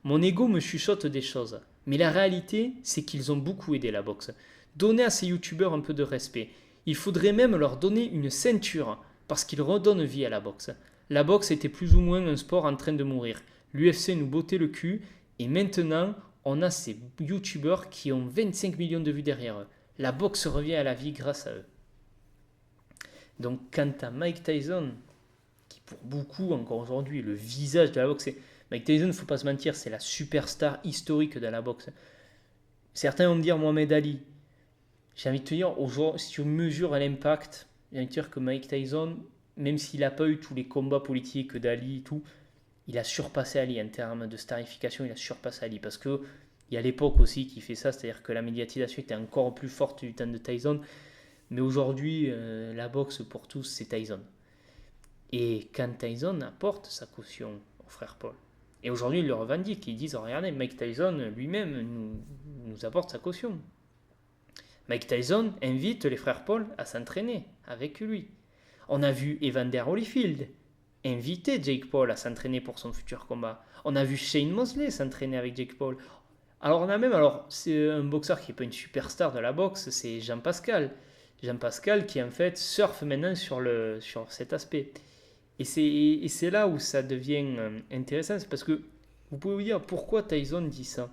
Mon ego me chuchote des choses, mais la réalité, c'est qu'ils ont beaucoup aidé la boxe. Donnez à ces YouTubeurs un peu de respect. Il faudrait même leur donner une ceinture, parce qu'ils redonnent vie à la boxe. La boxe était plus ou moins un sport en train de mourir. L'UFC nous bottait le cul, et maintenant, on a ces YouTubeurs qui ont 25 millions de vues derrière eux. La boxe revient à la vie grâce à eux. Donc, quant à Mike Tyson, qui pour beaucoup, encore aujourd'hui, est le visage de la boxe, Mike Tyson, il ne faut pas se mentir, c'est la superstar historique de la boxe. Certains vont me dire Mohamed Ali. J'ai envie de te dire, aujourd'hui, si tu mesures l'impact, j'ai envie de dire que Mike Tyson, même s'il n'a pas eu tous les combats politiques d'Ali et tout, il a surpassé Ali en termes de starification, il a surpassé Ali. Parce qu'il y a l'époque aussi qui fait ça, c'est-à-dire que la médiatisation était encore plus forte du temps de Tyson. Mais aujourd'hui, la boxe pour tous, c'est Tyson. Et quand Tyson apporte sa caution au frère Paul, et aujourd'hui ils le revendiquent, ils disent, regardez, Mike Tyson lui-même nous apporte sa caution. Mike Tyson invite les frères Paul à s'entraîner avec lui. On a vu Evander Holyfield inviter Jake Paul à s'entraîner pour son futur combat. On a vu Shane Mosley s'entraîner avec Jake Paul. C'est un boxeur qui n'est pas une superstar de la boxe, c'est Jean Pascal. Jean Pascal qui en fait surfe maintenant sur cet aspect. Et c'est là où ça devient intéressant, c'est parce que vous pouvez vous dire pourquoi Tyson dit ça.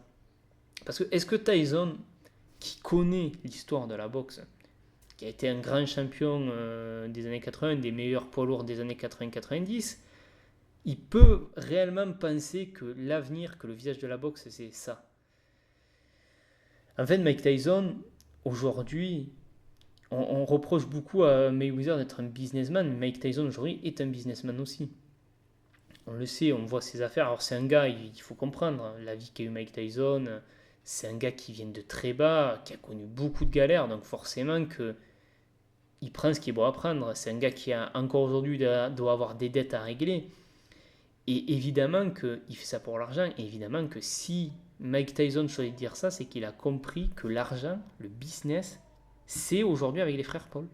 Parce que est-ce que Tyson, qui connaît l'histoire de la boxe, qui a été un grand champion des années 80, des meilleurs poids lourds des années 80-90, il peut réellement penser que l'avenir, que le visage de la boxe, c'est ça. En fait, Mike Tyson, aujourd'hui, on reproche beaucoup à Mayweather d'être un businessman. Mike Tyson, aujourd'hui, est un businessman aussi. On le sait, on voit ses affaires. Alors, c'est un gars, il faut comprendre, la vie qu'a eu Mike Tyson, c'est un gars qui vient de très bas, qui a connu beaucoup de galères, donc forcément que il prend ce qu'il est bon à prendre. C'est un gars qui, encore aujourd'hui, doit avoir des dettes à régler. Et évidemment qu'il fait ça pour l'argent. Et évidemment que si Mike Tyson choisit de dire ça, c'est qu'il a compris que l'argent, le business, c'est aujourd'hui avec les frères Paul.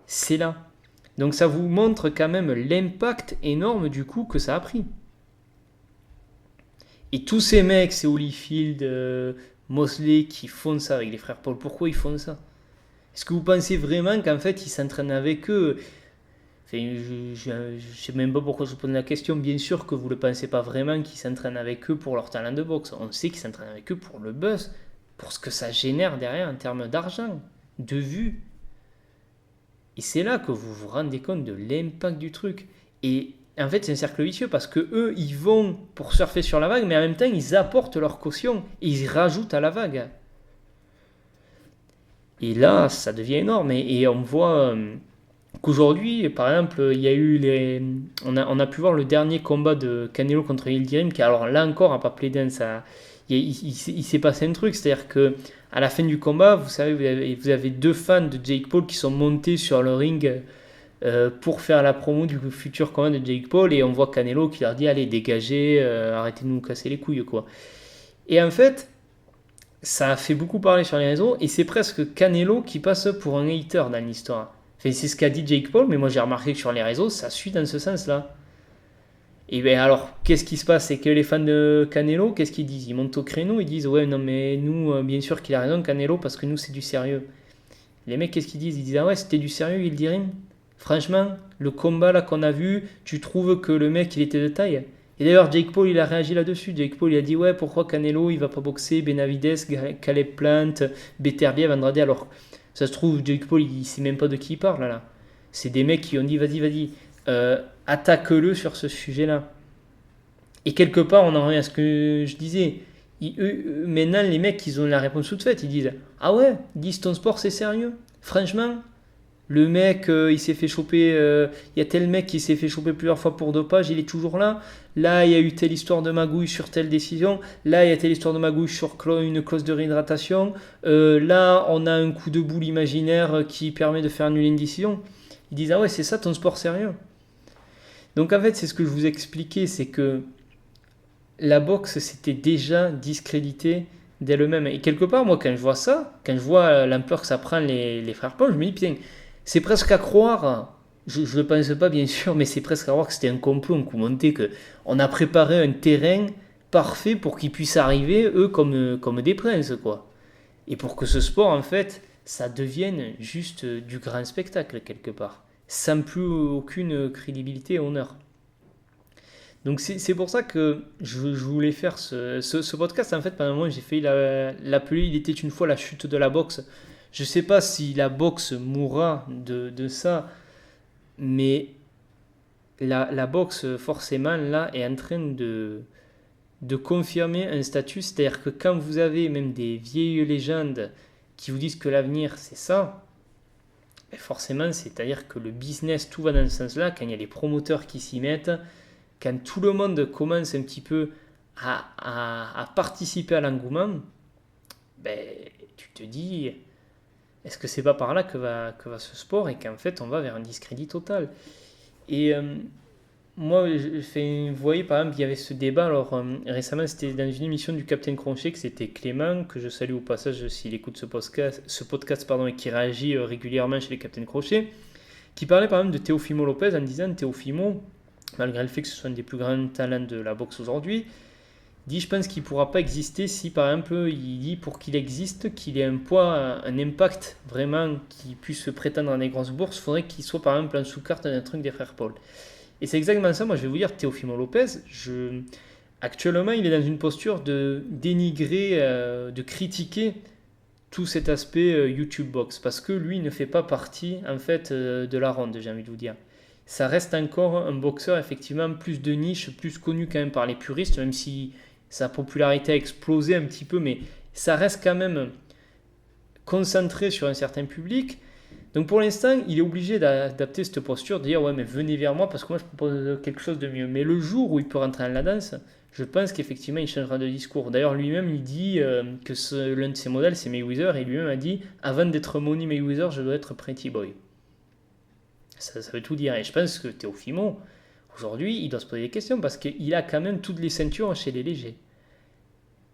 C'est là. Donc ça vous montre quand même l'impact énorme du coup que ça a pris. Et tous ces mecs, ces Holyfield, Mosley, qui font ça avec les frères Paul, pourquoi ils font ça ? Est-ce que vous pensez vraiment qu'en fait ils s'entraînent avec eux ? Enfin, je ne sais même pas pourquoi je vous pose la question. Bien sûr que vous ne le pensez pas vraiment qu'ils s'entraînent avec eux pour leur talent de boxe. On sait qu'ils s'entraînent avec eux pour le buzz, pour ce que ça génère derrière en termes d'argent, de vues. Et c'est là que vous vous rendez compte de l'impact du truc. Et en fait, c'est un cercle vicieux parce que eux, ils vont pour surfer sur la vague, mais en même temps, ils apportent leur caution et ils rajoutent à la vague. Et là, ça devient énorme. Et on voit qu'aujourd'hui, par exemple, il y a eu on a pu voir le dernier combat de Canelo contre Yildirim, qui alors là encore n'a pas plaidé ça. Il s'est passé un truc, c'est-à-dire que à la fin du combat, vous savez, vous avez deux fans de Jake Paul qui sont montés sur le ring pour faire la promo du futur combat de Jake Paul, et on voit Canelo qui leur dit allez dégagez, arrêtez de nous casser les couilles quoi. Et en fait, ça a fait beaucoup parler sur les réseaux et c'est presque Canelo qui passe pour un hater dans l'histoire. Enfin, c'est ce qu'a dit Jake Paul, mais moi j'ai remarqué que sur les réseaux, ça suit dans ce sens-là. Et bien alors, qu'est-ce qui se passe? C'est que les fans de Canelo, qu'est-ce qu'ils disent? Ils montent au créneau, ils disent ouais, non, mais nous, bien sûr qu'il a raison, Canelo, parce que nous, c'est du sérieux. Les mecs, qu'est-ce qu'ils disent? Ils disent ah ouais, c'était du sérieux, il dirait. Franchement, le combat là qu'on a vu, tu trouves que le mec il était de taille? Et d'ailleurs, Jake Paul il a réagi là-dessus. Jake Paul il a dit ouais, pourquoi Canelo il va pas boxer Benavides, Caleb Plant, Beterbiev, Andrade? Alors, ça se trouve, Jake Paul il sait même pas de qui il parle là. C'est des mecs qui ont dit vas-y, attaque-le sur ce sujet-là. Et quelque part, on en revient à ce que je disais. Maintenant, les mecs, ils ont la réponse toute faite. Ils disent ah ouais, ils disent ton sport c'est sérieux. Franchement, le mec, il s'est fait choper. Il y a tel mec qui s'est fait choper plusieurs fois pour dopage, il est toujours là. Là, il y a eu telle histoire de magouille sur telle décision. Là, il y a telle histoire de magouille sur une clause de réhydratation. Là, on a un coup de boule imaginaire qui permet de faire annuler une décision. Ils disent ah ouais, c'est ça ton sport sérieux. Donc en fait, c'est ce que je vous expliquais, c'est que la boxe s'était déjà discréditée d'elle-même. Et quelque part, moi, quand je vois ça, quand je vois l'ampleur que ça prend les frères Paul, je me dis, putain, c'est presque à croire, je ne le pense pas bien sûr, mais c'est presque à croire que c'était un complot, un coup monté, qu'on a préparé un terrain parfait pour qu'ils puissent arriver, eux, comme des princes, quoi. Et pour que ce sport, en fait, ça devienne juste du grand spectacle, quelque part, sans plus aucune crédibilité et honneur. Donc c'est pour ça que je voulais faire ce podcast. En fait, pendant un moment, j'ai failli l'appeler Il était une fois la chute de la boxe. Je sais pas si la boxe mourra de ça, mais la boxe, forcément, là, est en train de confirmer un statut. C'est-à-dire que quand vous avez même des vieilles légendes qui vous disent que l'avenir, c'est ça, ben forcément, c'est-à-dire que le business, tout va dans ce sens-là. Quand il y a les promoteurs qui s'y mettent, quand tout le monde commence un petit peu à participer à l'engouement, ben, tu te dis, est-ce que c'est pas par là que va ce sport et qu'en fait on va vers un discrédit total? Et moi, vous voyez par exemple, il y avait ce débat, alors récemment c'était dans une émission du Captain Crochet, que c'était Clément, que je salue au passage s'il écoute ce podcast pardon, et qui réagit régulièrement chez les Captain Crochet, qui parlait par exemple de Teofimo Lopez en disant Teofimo, malgré le fait que ce soit un des plus grands talents de la boxe aujourd'hui, dit je pense qu'il ne pourra pas exister si par exemple il dit pour qu'il existe, qu'il ait un poids, un impact vraiment qui puisse se prétendre dans les grosses bourses, il faudrait qu'il soit par exemple en sous-carte d'un truc des frères Paul. Et c'est exactement ça, moi je vais vous dire, Teofimo Lopez, actuellement il est dans une posture de dénigrer, de critiquer tout cet aspect YouTube Box, parce que lui ne fait pas partie en fait de la ronde, j'ai envie de vous dire. Ça reste encore un boxeur effectivement plus de niche, plus connu quand même par les puristes, même si sa popularité a explosé un petit peu, mais ça reste quand même concentré sur un certain public. Donc pour l'instant, il est obligé d'adapter cette posture, de dire ouais mais venez vers moi parce que moi je propose quelque chose de mieux. Mais le jour où il peut rentrer dans la danse, je pense qu'effectivement il changera de discours. D'ailleurs lui-même il dit que l'un de ses modèles c'est Mayweather et lui-même a dit avant d'être Money Mayweather je dois être Pretty Boy. Ça veut tout dire. Et je pense que Teofimo, aujourd'hui, il doit se poser des questions parce qu'il a quand même toutes les ceintures chez les légers.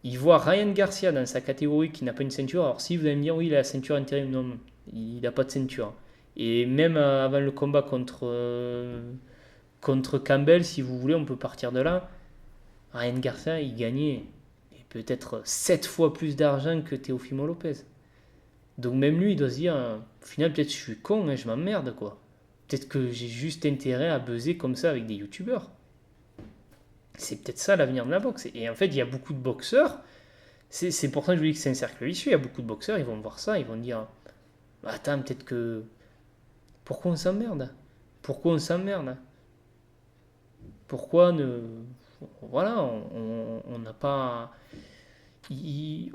Il voit Ryan Garcia dans sa catégorie qui n'a pas une ceinture. Alors si vous allez me dire oui, il a la ceinture intérim, non, il n'a pas de ceinture. Et même avant le combat contre Campbell, si vous voulez, on peut partir de là. Ryan Garcia, il gagnait peut-être 7 fois plus d'argent que Teofimo Lopez. Donc même lui, il doit se dire, au final, peut-être je suis con, je m'emmerde, quoi. Peut-être que j'ai juste intérêt à buzzer comme ça avec des youtubeurs. C'est peut-être ça l'avenir de la boxe. Et en fait, il y a beaucoup de boxeurs. C'est pour ça que je vous dis que c'est un cercle vicieux. Il y a beaucoup de boxeurs, ils vont voir ça, ils vont dire attends, peut-être que. Pourquoi on s'emmerde? Pourquoi on s'emmerde? Pourquoi ne. Voilà, on n'a pas.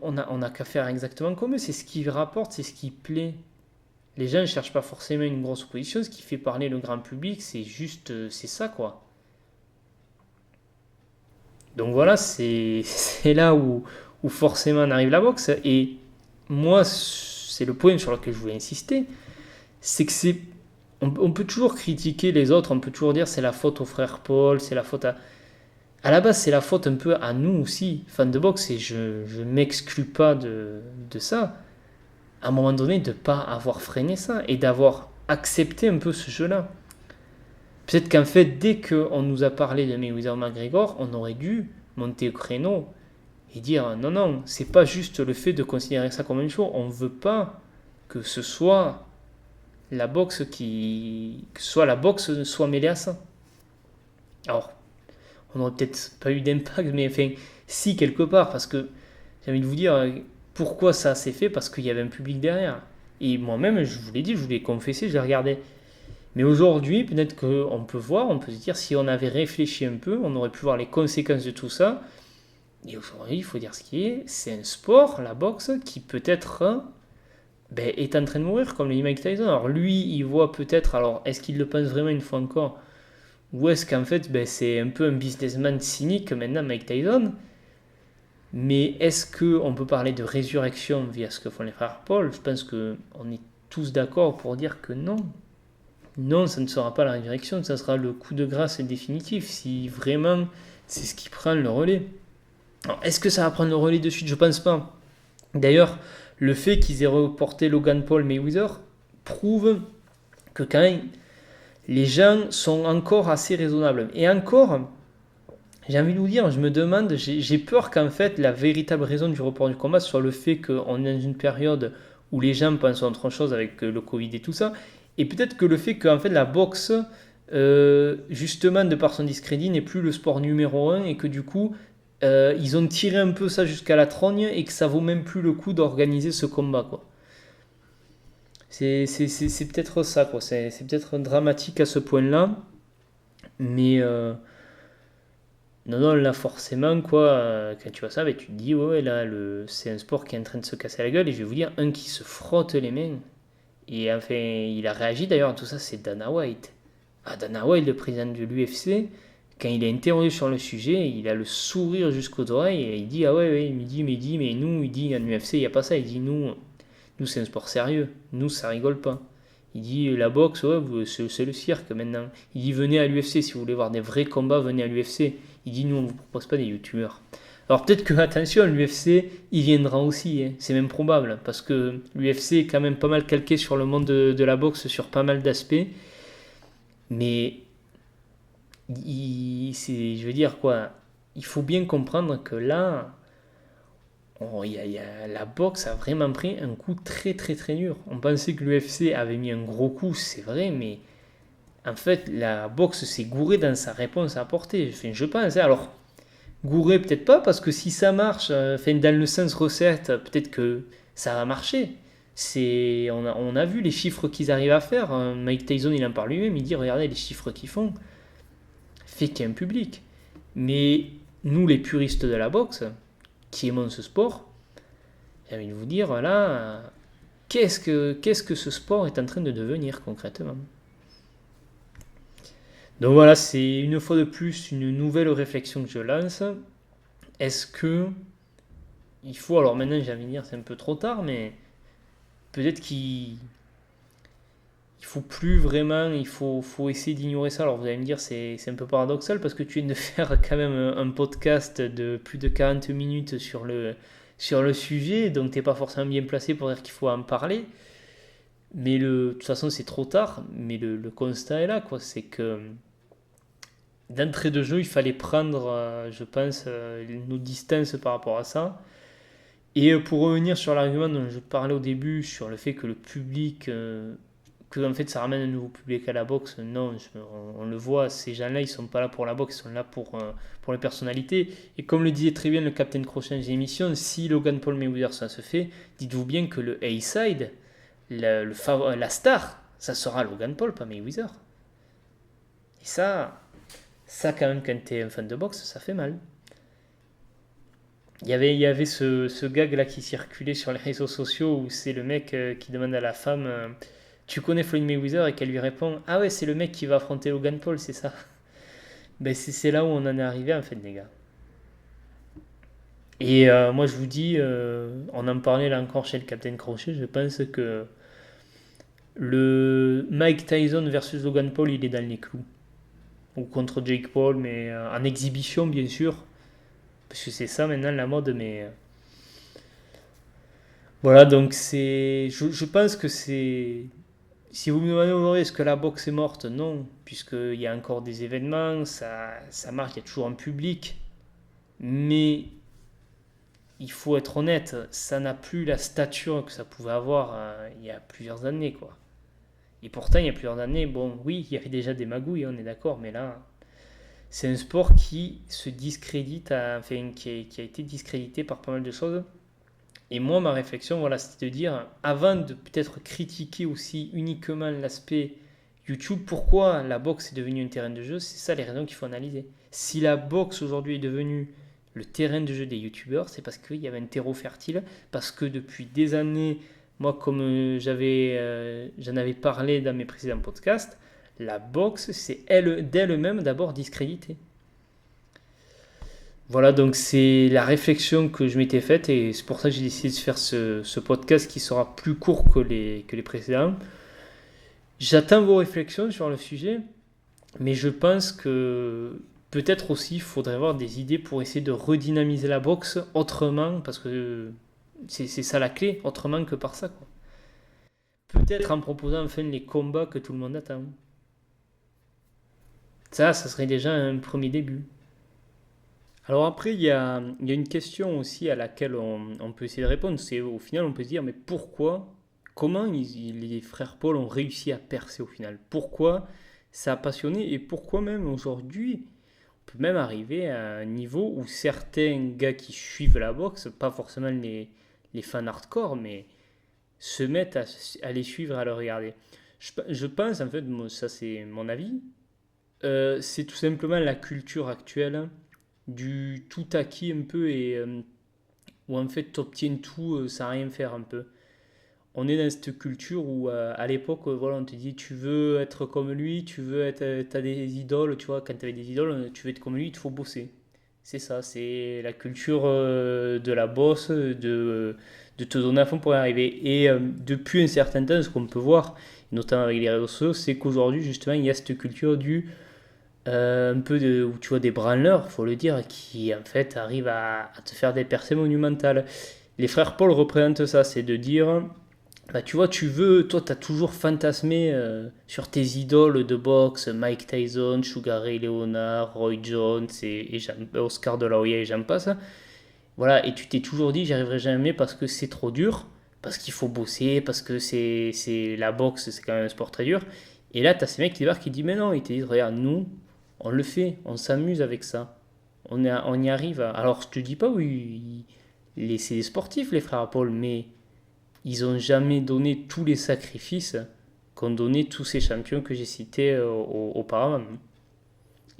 On a qu'à faire exactement comme eux. C'est ce qui rapporte, c'est ce qui plaît. Les gens ne cherchent pas forcément une grosse opposition. Ce qui fait parler le grand public, c'est juste. C'est ça, quoi. Donc voilà, c'est là où forcément on arrive la boxe. Et moi, c'est le point sur lequel je voulais insister. C'est que c'est. On peut toujours critiquer les autres, on peut toujours dire c'est la faute au frère Paul, c'est la faute à. à la base, c'est la faute un peu à nous aussi, fans de boxe, et je ne m'exclus pas de ça, à un moment donné, de ne pas avoir freiné ça et d'avoir accepté un peu ce jeu-là. Peut-être qu'en fait, dès qu'on nous a parlé de Mayweather-McGregor, on aurait dû monter au créneau et dire non, non, c'est pas juste le fait de considérer ça comme une chose. On ne veut pas que ce soit la boxe que soit la boxe soit mêlée à ça. Alors, on n'aurait peut-être pas eu d'impact, mais enfin, si quelque part, parce que j'ai envie de vous dire pourquoi ça s'est fait, parce qu'il y avait un public derrière. Et moi-même, je vous l'ai dit, je vous l'ai confessé, je l'ai regardé. Mais aujourd'hui, peut-être qu'on peut voir, on peut se dire, si on avait réfléchi un peu, on aurait pu voir les conséquences de tout ça. Et aujourd'hui, il faut dire ce qui est, c'est un sport, la boxe, qui peut-être est en train de mourir, comme le dit Mike Tyson. Alors lui, il voit peut-être, alors est-ce qu'il le pense vraiment une fois encore, ou est-ce qu'en fait, c'est un peu un businessman cynique maintenant, Mike Tyson. Mais est-ce qu'on peut parler de résurrection via ce que font les frères Paul? Je pense qu'on est tous d'accord pour dire que non. Non, ça ne sera pas la résurrection, ça sera le coup de grâce définitif, si vraiment c'est ce qui prend le relais. Alors, est-ce que ça va prendre le relais de suite? Je pense pas. D'ailleurs, le fait qu'ils aient reporté Logan Paul Mayweather prouve que quand même, les gens sont encore assez raisonnables. Et encore, j'ai envie de vous dire, je me demande, j'ai peur qu'en fait la véritable raison du report du combat soit le fait qu'on est dans une période où les gens pensent à autre chose avec le Covid et tout ça, et peut-être que le fait qu'en fait la boxe, justement de par son discrédit, n'est plus le sport numéro un et que du coup ils ont tiré un peu ça jusqu'à la trogne et que ça vaut même plus le coup d'organiser ce combat quoi. C'est peut-être ça quoi, c'est peut-être dramatique à ce point-là, mais non, non, là forcément, quoi, quand tu vois ça, tu te dis, ouais, là, c'est un sport qui est en train de se casser la gueule, et je vais vous dire, un qui se frotte les mains, et enfin, il a réagi d'ailleurs à tout ça, c'est Dana White. Ah, Dana White, le président de l'UFC, quand il est interrogé sur le sujet, il a le sourire jusqu'aux oreilles, et il dit, ah ouais, ouais, mais nous, il dit, en UFC, il n'y a pas ça, il dit, nous c'est un sport sérieux, nous, ça rigole pas. Il dit, la boxe, ouais, c'est le cirque maintenant. Il dit, venez à l'UFC, si vous voulez voir des vrais combats, venez à l'UFC. Il dit, nous, on ne vous propose pas des youtubeurs. Alors peut-être que, attention, l'UFC, il viendra aussi, hein. C'est même probable, parce que l'UFC est quand même pas mal calqué sur le monde de la boxe, sur pas mal d'aspects. Mais, je veux dire quoi, il faut bien comprendre que là, la boxe a vraiment pris un coup très très très dur. On pensait que l'UFC avait mis un gros coup, c'est vrai, mais en fait, la boxe s'est gourée dans sa réponse à apporter. Enfin, je pense. Alors, gouré peut-être pas, parce que si ça marche, dans le sens recette, peut-être que ça va marcher. On a vu les chiffres qu'ils arrivent à faire. Mike Tyson, il en parle lui-même, il dit, regardez les chiffres qu'ils font. Fait qu'il y a un public. Mais nous, les puristes de la boxe, qui aimons ce sport, j'ai envie de vous dire, là, qu'est-ce que ce sport est en train de devenir concrètement? Donc voilà, c'est une fois de plus une nouvelle réflexion que je lance. Est-ce que il faut, alors maintenant j'ai envie de dire c'est un peu trop tard, mais peut-être qu'il faut plus vraiment, faut essayer d'ignorer ça. Alors vous allez me dire c'est un peu paradoxal parce que tu viens de faire quand même un podcast de plus de 40 minutes sur le sujet, donc t'es pas forcément bien placé pour dire qu'il faut en parler. Mais de toute façon c'est trop tard, mais le constat est là, quoi. C'est que d'entrée de jeu, il fallait prendre, je pense, nos distances par rapport à ça. Et pour revenir sur l'argument dont je parlais au début, sur le fait que le public, que en fait ça ramène un nouveau public à la boxe, non, on le voit, ces gens-là, ils sont pas là pour la boxe, ils sont là pour les personnalités. Et comme le disait très bien le Captain Crochet dans l'émission, si Logan Paul Mayweather ça se fait, dites-vous bien que le A-side, la star, ça sera Logan Paul, pas Mayweather. Et ça quand même, quand t'es un fan de boxe, ça fait mal. Il y avait ce gag là qui circulait sur les réseaux sociaux où c'est le mec qui demande à la femme tu connais Floyd Mayweather et qu'elle lui répond ah ouais c'est le mec qui va affronter Logan Paul c'est ça. Ben c'est là où on en est arrivé en fait les gars. Et moi je vous dis on en parlait là encore chez le Captain Crochet, je pense que le Mike Tyson versus Logan Paul il est dans les clous. ou contre Jake Paul, mais en exhibition bien sûr, parce que c'est ça maintenant la mode, mais voilà, donc je pense que c'est... Si vous me demandez aujourd'hui est-ce que la boxe est morte, non, puisqu'il y a encore des événements, ça marche, il y a toujours un public, mais il faut être honnête, ça n'a plus la stature que ça pouvait avoir il y a plusieurs années, quoi. Et pourtant, il y a plusieurs années, bon, oui, il y avait déjà des magouilles, on est d'accord, mais là, c'est un sport qui se discrédite, enfin, qui a été discrédité par pas mal de choses. Et moi, ma réflexion, voilà, c'était de dire, avant de peut-être critiquer aussi uniquement l'aspect YouTube, pourquoi la boxe est devenue un terrain de jeu, c'est ça les raisons qu'il faut analyser. Si la boxe aujourd'hui est devenue le terrain de jeu des YouTubeurs, c'est parce qu'il y avait un terreau fertile, parce que depuis des années, moi, comme j'en avais parlé dans mes précédents podcasts, la boxe, c'est d'elle-même d'abord discréditée. Voilà, donc c'est la réflexion que je m'étais faite et c'est pour ça que j'ai décidé de faire ce podcast qui sera plus court que les précédents. J'attends vos réflexions sur le sujet, mais je pense que peut-être aussi il faudrait avoir des idées pour essayer de redynamiser la boxe autrement, parce que c'est ça la clé, autrement que par ça, quoi. Peut-être en proposant enfin les combats que tout le monde attend. Ça serait déjà un premier début. Alors après, il y a une question aussi à laquelle on peut essayer de répondre. C'est au final, on peut se dire, mais pourquoi, comment les frères Paul ont réussi à percer au final? Pourquoi ça a passionné et pourquoi même aujourd'hui, on peut même arriver à un niveau où certains gars qui suivent la boxe, pas forcément les fans hardcore, mais se mettent à les suivre, à le regarder. Je pense, en fait, ça c'est mon avis, c'est tout simplement la culture actuelle du tout acquis un peu et où en fait tu obtiens tout sans rien faire un peu. On est dans cette culture où à l'époque voilà, on te dit tu veux être comme lui, tu veux être t'as des idoles, tu vois, quand tu avais des idoles, tu veux être comme lui, il te faut bosser. C'est ça, c'est la culture de la bosse, de te donner à fond pour y arriver. Et depuis un certain temps, ce qu'on peut voir, notamment avec les réseaux sociaux, c'est qu'aujourd'hui, justement, il y a cette culture du un peu où tu vois des branleurs, faut le dire, qui en fait arrivent à te faire des percées monumentales. Les frères Paul représentent ça, c'est de dire, bah tu vois, toi tu as toujours fantasmé sur tes idoles de boxe, Mike Tyson, Sugar Ray Leonard, Roy Jones Oscar de la Hoya et j'en passe. Voilà, et tu t'es toujours dit, j'y arriverai jamais parce que c'est trop dur, parce qu'il faut bosser, parce que c'est la boxe, c'est quand même un sport très dur. Et là, tu as ces mecs qui débarquent qui disent, mais non, ils te disent, regarde, nous, on le fait, on s'amuse avec ça. On y arrive. Alors, je te dis pas, oui, c'est des sportifs, les frères Paul, mais ils ont jamais donné tous les sacrifices qu'ont donné tous ces champions que j'ai cités auparavant.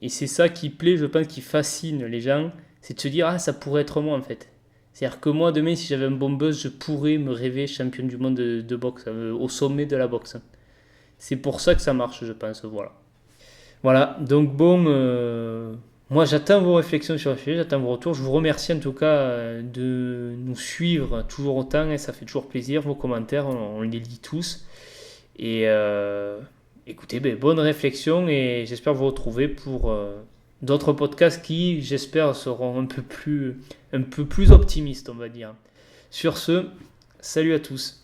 Et c'est ça qui plaît, je pense, qui fascine les gens, c'est de se dire, ah, ça pourrait être moi en fait. C'est-à-dire que moi, demain, si j'avais un bon buzz, je pourrais me rêver champion du monde de boxe, au sommet de la boxe. C'est pour ça que ça marche, je pense, voilà. Voilà, donc bon, moi j'attends vos réflexions sur le sujet, j'attends vos retours. Je vous remercie en tout cas de nous suivre toujours autant et ça fait toujours plaisir. Vos commentaires, on les lit tous. Et écoutez, ben, bonne réflexion et j'espère vous retrouver pour d'autres podcasts qui, j'espère, seront un peu plus optimistes, on va dire. Sur ce, salut à tous.